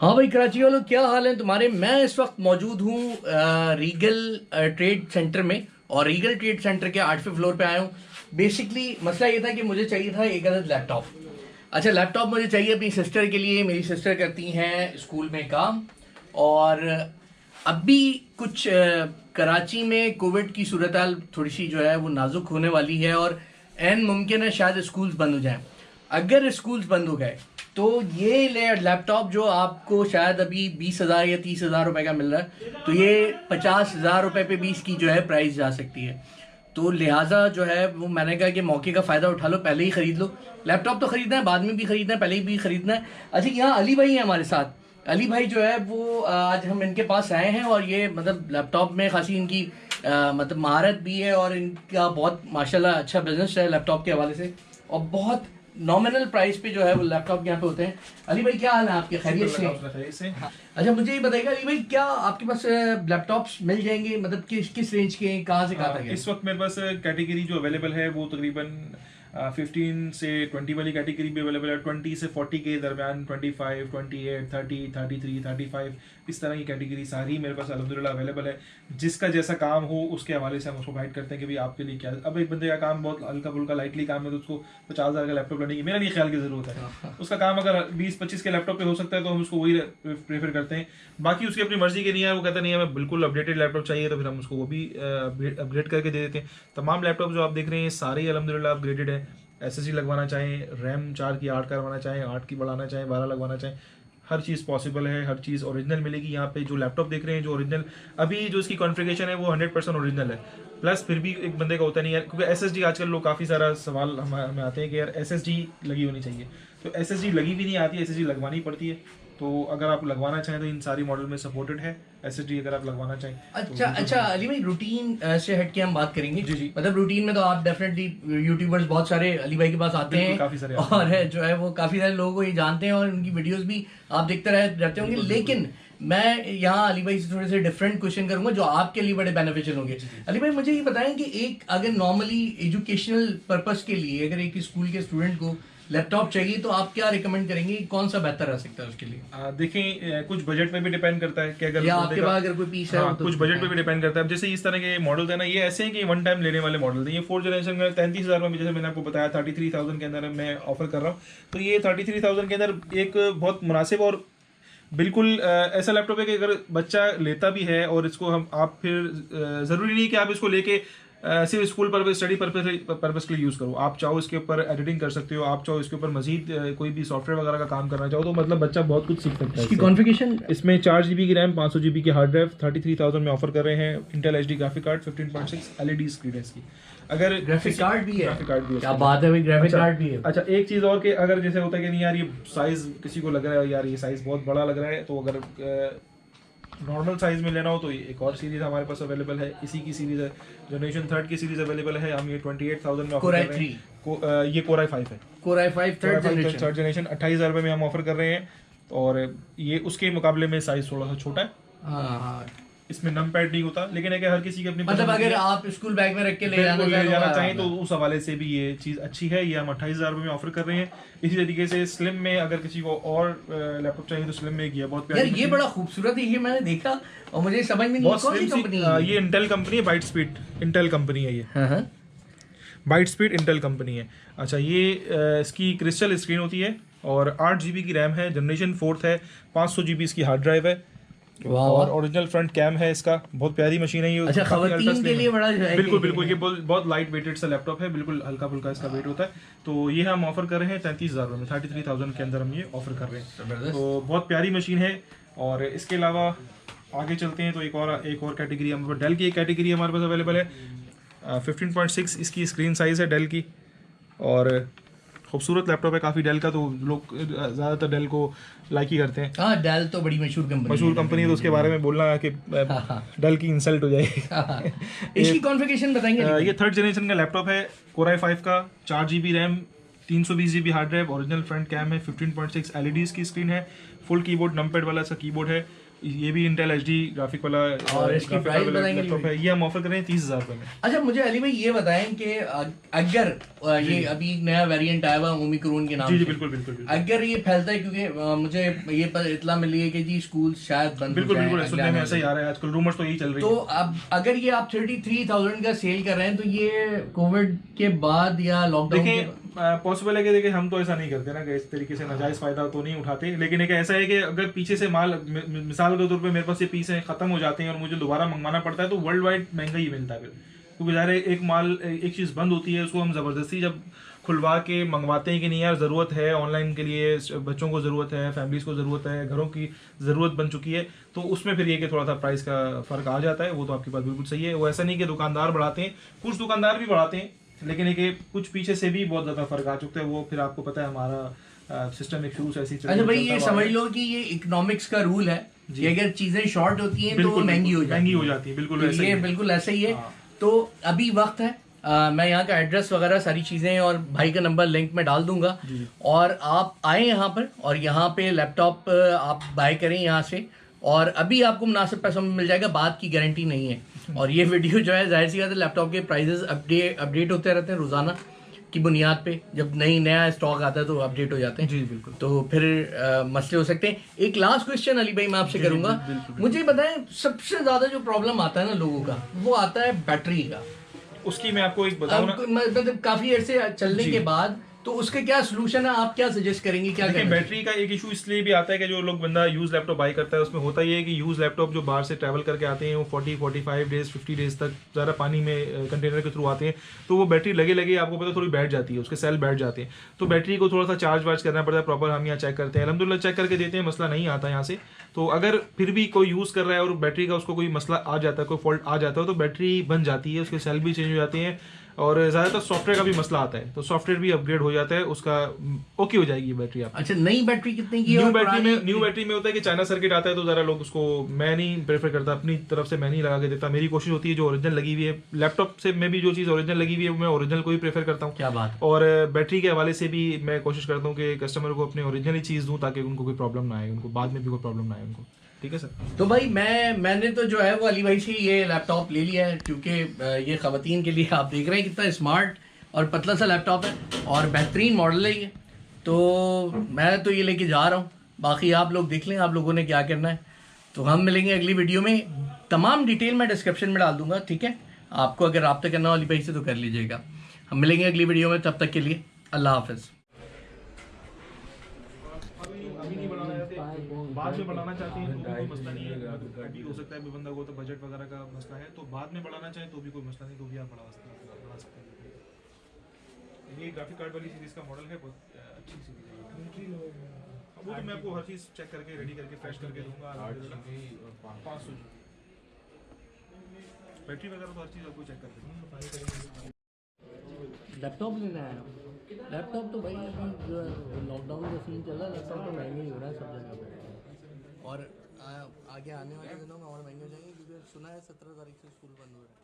हाँ भाई कराची वालों, क्या हाल है तुम्हारे। मैं इस वक्त मौजूद हूँ रीगल ट्रेड सेंटर में, और रीगल ट्रेड सेंटर के 8वें फ्लोर पे आया हूँ। बेसिकली मसला ये था कि मुझे चाहिए था एक अदद लैपटॉप। अच्छा, लैपटॉप मुझे चाहिए अपनी सिस्टर के लिए। मेरी सिस्टर करती हैं स्कूल में काम, और अभी कुछ कराची में कोविड की सूरत हाल थोड़ी सी जो है वो नाजुक होने वाली है, और एन मुमकिन है शायद स्कूल्स बंद हो जाएं। अगर स्कूल्स बंद हो गए तो ये लैपटॉप जो आपको शायद अभी 20,000 या 30,000 रुपए का मिल रहा है, तो ये 50,000 रुपए पे भी इसकी जो है प्राइस जा सकती है। तो लिहाजा जो है वो मैंने कहा कि मौके का फ़ायदा उठा लो, पहले ही ख़रीद लो। लैपटॉप तो ख़रीदना है, बाद में भी ख़रीदना है, पहले ही भी ख़रीदना है। अच्छा, यहाँ अली भाई हैं हमारे साथ। अली भाई जो है वो आज हम इनके पास आए हैं, और ये मतलब लैपटॉप में खासी इनकी मतलब महारत भी है, और इनका बहुत माशाल्लाह अच्छा बिजनेस है लैपटॉप के हवाले से, और बहुत नॉमिनल प्राइस पे जो है वो लैपटॉप यहाँ पे होते हैं। अली भाई क्या हाल है आपके, खैरियत से? हाँ। अच्छा, मुझे ये बताइएगा अली भाई, क्या आपके पास लैपटॉप्स मिल जाएंगे, मतलब किस रेंज के, कहाँ से कहाँ तक है? इस वक्त मेरे पास कैटेगरी जो अवेलेबल है वो तकरीबन 15 से 20 वाली कैटेगरी भी अवेलेबल है। 20 से 40 के दरमियान 25, 28, 30, 33, 35 इस तरह की कैटेगरी सारी मेरे पास अल्हम्दुलिल्लाह अवेलेबल है। जिसका जैसा काम हो उसके हवाले से हम उसको गाइड करते हैं कि भाई आपके लिए क्या। अब एक बंदे का काम बहुत हल्का फुल्का लाइटली काम है तो उसको 50,000 का लैपटॉप लेने की मेरा नहीं ख्याल की ज़रूरत है। उसका काम अगर 20-25 के लैपटॉप पे हो सकता है तो हम उसको वही प्रेफर करते हैं। बाकी उसकी अपनी मर्जी की नहीं है, वो कहता नहीं है मैं बिल्कुल अपडेटेड लैपटॉप चाहिए, तो फिर हम उसको वो भी अपग्रेड करके दे देते हैं। तमाम लैपटॉप जो आप देख रहे हैं सारे अल्हम्दुलिल्लाह अपग्रेडेड है। SSD लगवाना चाहें, रैम 4 की 8 करवाना चाहें, 8 की बढ़ाना चाहें, 12 लगवाना चाहें, हर चीज़ पॉसिबल है। हर चीज़ ओरिजिनल मिलेगी यहाँ पे। जो लैपटॉप देख रहे हैं जो ओरिजिनल अभी जो इसकी कॉन्फ़िगरेशन है वो 100% ओरिजिनल है। प्लस फिर भी एक बंदे का होता नहीं है, क्योंकि SSD आजकल लोग काफ़ी सारा सवाल हमें आते हैं कि यार SSD लगी होनी चाहिए, तो SSD लगी भी नहीं आती, SSD लगवानी पड़ती है। तो अगर आप लगवाना चाहें तो इन सारी मॉडल में सपोर्टेड है SSD, अगर आप लगवाना चाहें। अच्छा अली भाई, रूटीन से हट के हम बात करेंगे। जी। मतलब रूटीन में तो आप डेफिनेटली यूट्यूबर्स बहुत सारे अली भाई के पास आते हैं, काफ़ी सारे और है जो है वो काफ़ी सारे लोगों को ये जानते हैं, और उनकी वीडियोस भी आप देखते रहते होंगे। लेकिन मैं यहाँ अली भाई से थोड़े से डिफरेंट क्वेश्चन करूंगा जो आपके लिए बड़े बेनिफिशियल होंगे। अली भाई, मुझे ये बताएं कि एक अगर नॉर्मली एजुकेशनल पर्पस के लिए अगर एक स्कूल के स्टूडेंट को लैपटॉप चाहिए तो आप क्या रिकमेंड करेंगे, कौन सा बेहतर रह सकता है उसके लिए? देखें, कुछ बजट पे भी डिपेंड करता है कि अगर आपके पास अगर कोई पीस है। हाँ, कुछ बजट पे भी डिपेंड करता है। जैसे इस तरह के मॉडल है ना, ये ऐसे हैं कि वन टाइम लेने वाले मॉडल हैं। ये 4th जनरेशन में 33,000 में, जैसे मैंने आपको बताया 33,000 के अंदर मैं ऑफर कर रहा हूँ। तो ये 33,000 के अंदर एक बहुत मुनासिब और बिल्कुल ऐसा लैपटॉप है कि अगर बच्चा लेता भी है और इसको आप फिर ज़रूरी नहीं कि आप इसको लेके सिर्फ स्कूल पर स्टडी पर्पस के लिए यूज़ करो। आप चाहो इसके ऊपर एडिटिंग कर सकते हो, आप चाहो इसके ऊपर मजीद कोई भी सॉफ्टवेयर वगैरह का काम करना चाहो, तो मतलब बच्चा बहुत कुछ सीख सकता है। इसकी कॉन्फ़िगरेशन, इसमें 4 GB की रैम, 500 GB की हार्ड ड्राइव, 33,000 में ऑफर कर रहे हैं। Intel HD graphic card, 15.6 LED screen है इसकी। अगर ग्राफिक कार्ड भी है, ग्राफिक कार्ड भी है, क्या बात है भाई, ग्राफिक कार्ड भी है। अच्छा, एक चीज़ और कि अगर जैसे होता है कि नहीं यार ये साइज़ किसी को लग रहा है यार ये साइज़ बहुत बड़ा लग रहा है, तो अगर नॉर्मल साइज़ में लेना हो तो एक और सीरीज़ हमारे पास अवेलेबल है। इसी की सीरीज़ है, जनरेशन 3 की सीरीज़ अवेलेबल है। हम ये 28,000 में ऑफर कर रहे हैं। ये Core i5 है। Core i5 थर्ड जनरेशन 28,000 रुपये में हम ऑफर कर रहे हैं, और ये उसके मुकाबले में साइज़ थोड़ा सा छोटा है। हाँ, इसमें नम पैड नहीं होता, लेकिन अगर हर किसी की अपनी मतलब अगर आप स्कूल बैग में रख के ले जाना चाहें तो उस हवाले से भी ये चीज़ अच्छी है। ये हम 28,000 रुपये में ऑफर कर रहे हैं। इसी तरीके से स्लिम में अगर किसी को और लैपटॉप चाहिए तो स्लिम में एक बहुत प्यारी, यार ये बड़ा खूबसूरत है, ये मैंने देखा और मुझे समझ में नहीं कौन सी कंपनी है। ये इंटेल कंपनी है, बाइट स्पीड इंटेल कंपनी है। ये बाइट स्पीड इंटेल कंपनी है। अच्छा, ये इसकी क्रिस्टल स्क्रीन होती है और 8 GB की रैम है, जनरेशन 4th है, 500 GB इसकी हार्ड ड्राइव है, और ओरिजिनल फ्रंट कैम है इसका। बहुत प्यारी मशीन है ये। अच्छा, खवातीन के लिए बड़ा जो है, बिल्कुल ये बहुत लाइट वेटेड सा लैपटॉप है, बिल्कुल हल्का फुल्का इसका वेट होता है। तो ये हम ऑफर कर रहे हैं 33,000 में, 33,000 के अंदर हम ये ऑफर कर रहे हैं। तो बहुत प्यारी मशीन है। और इसके अलावा आगे चलते हैं तो एक और कैटेगरी हमारे डेल की एक कैटेगरी हमारे पास अवेलेबल है। 15.6 इसकी स्क्रीन साइज़ है डेल की, और खूबसूरत लैपटॉप है काफ़ी डेल का, तो लोग ज़्यादातर डेल को लाइक ही करते हैं। हाँ, डेल तो बड़ी मशहूर कंपनी है, तो उसके बारे में बोलना कि डेल की इंसल्ट हो जाएगी। इसकी कॉन्फ़िगरेशन बताएंगे? ये 3rd जनरेशन का लैपटॉप है, Core i5 का, 4 GB RAM, 320 GB hard drive, original front cam है, 15.6 LEDs की स्क्रीन है, फुल कीबोर्ड नंपैड वाला सा कीबोर्ड है, ये भी इंटेल एचडी ग्राफिक वाला और इसकी graphic प्राइस वाला बताएंगे लैपटॉप है। ये हम ऑफर कर रहे हैं 30,000 रुपये में। अच्छा मुझे अली भाई ये बताएं कि अगर ये अभी नया वेरिएंट आया हुआ ओमिक्रॉन के नाम जी से, बिल्कुल बिल्कुल बिल्कुल अगर ये फैलता है, क्योंकि मुझे ये इतला मिली है कि जी स्कूल शायद बंद बिल्कुल हो जाएं बिल्कुल सुनने अगले में आने ऐसा ही आ रहा है, आजकल रूमर्स तो यही चल रही तो है। अब अगर ये आप 33,000 का सेल कर रहे हैं तो ये कोविड के बाद या लॉकडाउन देखिए के पॉसिबल है कि देखिए हम तो ऐसा नहीं करते ना कि इस तरीके से नाजायज फायदा तो नहीं उठाते, लेकिन एक ऐसा है कि अगर पीछे से माल मिसाल के तौर पे मेरे पास ये पीस खत्म हो जाते हैं और मुझे दोबारा मंगवाना पड़ता है तो वर्ल्ड वाइड महंगा ही मिलता है फिर, क्योंकि ज़ाहिर है एक माल एक चीज़ बंद होती है उसको हम ज़बरदस्ती जब खुलवा के मंगवाते हैं कि नहीं यार ज़रूरत है ऑनलाइन के लिए, बच्चों को ज़रूरत है, फैमिलीज़ को ज़रूरत है, घरों की ज़रूरत बन चुकी है, तो उसमें फिर ये कि थोड़ा सा प्राइस का फ़र्क आ जाता है। वो तो आपकी बात बिल्कुल सही है, वो ऐसा नहीं कि दुकानदार बढ़ाते हैं, कुछ दुकानदार भी बढ़ाते हैं, लेकिन एक कुछ पीछे से भी बहुत ज़्यादा फ़र्क आ चुका है। वो फिर आपको पता है हमारा सिस्टम एक शुरू से ऐसी अच्छा भाई ये समझ लो कि ये इकोनॉमिक्स का रूल है कि अगर चीजें शॉर्ट होती हैं तो महंगी हो जाती है, बिल्कुल ऐसा ही ये है। बिल्कुल ऐसा ही है। हाँ। तो अभी वक्त है, मैं यहाँ का एड्रेस वगैरह सारी चीजें और भाई का नंबर लिंक में डाल दूंगा, और आप आए यहाँ पर और यहाँ पे लैपटॉप आप बाय करें यहाँ से, और अभी आपको मुनासिब पैसों में मिल जाएगा, बात की गारंटी नहीं है। और ये वीडियो जो है जाहिर सी बात है लैपटॉप के प्राइजेस अपडेट होते रहते हैं रोजाना की बुनियाद पे, जब नया स्टॉक आता है तो अपडेट हो जाते हैं। जी बिल्कुल। तो फिर मसले हो सकते हैं। एक लास्ट क्वेश्चन अली भाई मैं आपसे करूंगा, मुझे बताएं सबसे ज्यादा जो प्रॉब्लम आता है ना लोगों का वो आता है बैटरी का। उसकी मैं आपको एक बताऊं ना, मतलब काफी अरसे चलने के बाद तो उसका क्या सोल्यूशन है, आप क्या सजेस्ट करेंगे, क्या देखिए करना बैटरी का एक इशू इसलिए भी आता है कि जो लोग बंदा यूज लैपटॉप बाई करता है उसमें होता ये है कि यूज लैपटॉप जो बाहर से ट्रैवल करके आते हैं वो 45 डेज 50 डेज तक ज़्यादा पानी में कंटेनर के थ्रू आते हैं, तो वो बैटरी लगे लगे आपको पता थोड़ी बैठ जाती है, उसके सेल बैठ जाते हैं, तो बैटरी को थोड़ा सा चार्ज वार्ज करना पड़ता है प्रॉपर। हम यहाँ चेक करते हैं, अलहमदुलिल्लाह चेक करके देते हैं, मसला नहीं आता यहाँ से। तो अगर फिर भी कोई यूज़ कर रहा है और बैटरी का उसको कोई मसला आ जाता है, कोई फॉल्ट आ जाता है, तो बैटरी बन जाती है, उसके सेल भी चेंज हो जाते हैं, और ज़्यादातर सॉफ्टवेयर का भी मसला आता है, तो सॉफ्टवेयर भी अपग्रेड हो जाता है, उसका ओके हो जाएगी बैटरी आप। अच्छा नई बैटरी कितने की है? न्यू बैटरी में होता है कि चाइना सर्किट आता है तो ज़रा लोग उसको, मैं नहीं प्रेफर करता, अपनी तरफ से मैं नहीं लगा के देता, मेरी कोशिश होती है जो ओरिजिनल लगी हुई है लैपटॉप से में भी जो चीज़ ओरिजिनल लगी हुई है मैं ओरिजिनल को ही प्रेफर करता हूँ। क्या बात। और बैटरी के हवाले से भी मैं कोशिश करता हूँ कि कस्टमर को अपने ओरिजिनल ही चीज़ दूँ ताकि उनको कोई प्रॉब्लम ना आए, उनको बाद में भी कोई प्रॉब्लम ना आए उनको। ठीक है सर। तो भाई मैंने तो जो है वो अली भाई से ये लैपटॉप ले लिया है, क्योंकि ये ख़वातीन के लिए आप देख रहे हैं कितना स्मार्ट और पतला सा लैपटॉप है और बेहतरीन मॉडल है ये, तो मैं तो ये लेके जा रहा हूँ। बाकी आप लोग देख लें आप लोगों ने क्या करना है। तो हम मिलेंगे अगली वीडियो में, तमाम डिटेल मैं डिस्क्रिप्शन में डाल दूंगा, ठीक है। आपको अगर रब्ता करना हो अली भाई से तो कर लीजिएगा। हम मिलेंगे अगली वीडियो में, तब तक के लिए अल्लाह हाफिज़। बाद में बढ़ाना चाहते हैं तो कोई मसला नहीं है, अभी हो सकता है बंदा को तो बजट वगैरह का मसला है, तो बाद में बढ़ाना चाहे तो भी कोई मसला नहीं, तो भी आप बढ़ा सकते हैं। ये ग्राफिक कार्ड वाली सीरीज का मॉडल है, बहुत अच्छी सीरीज है। वो तो मैं आपको हर चीज़ चेक करके रेडी करके फ्रेश करके दूंगा। 500 बैटरी वगैरह तो हर चीज़ आपको चेक करके लैपटॉप लेना है। लैपटॉप तो भाई अभी जो लॉकडाउन का सीन चल रहा है, लैपटॉप तो महंगे ही हो रहा है सब जगह पे, और आगे आने वाले दिनों में और महंगे हो जाएंगे, क्योंकि सुना है 17 तारीख से स्कूल बंद हो रहा है।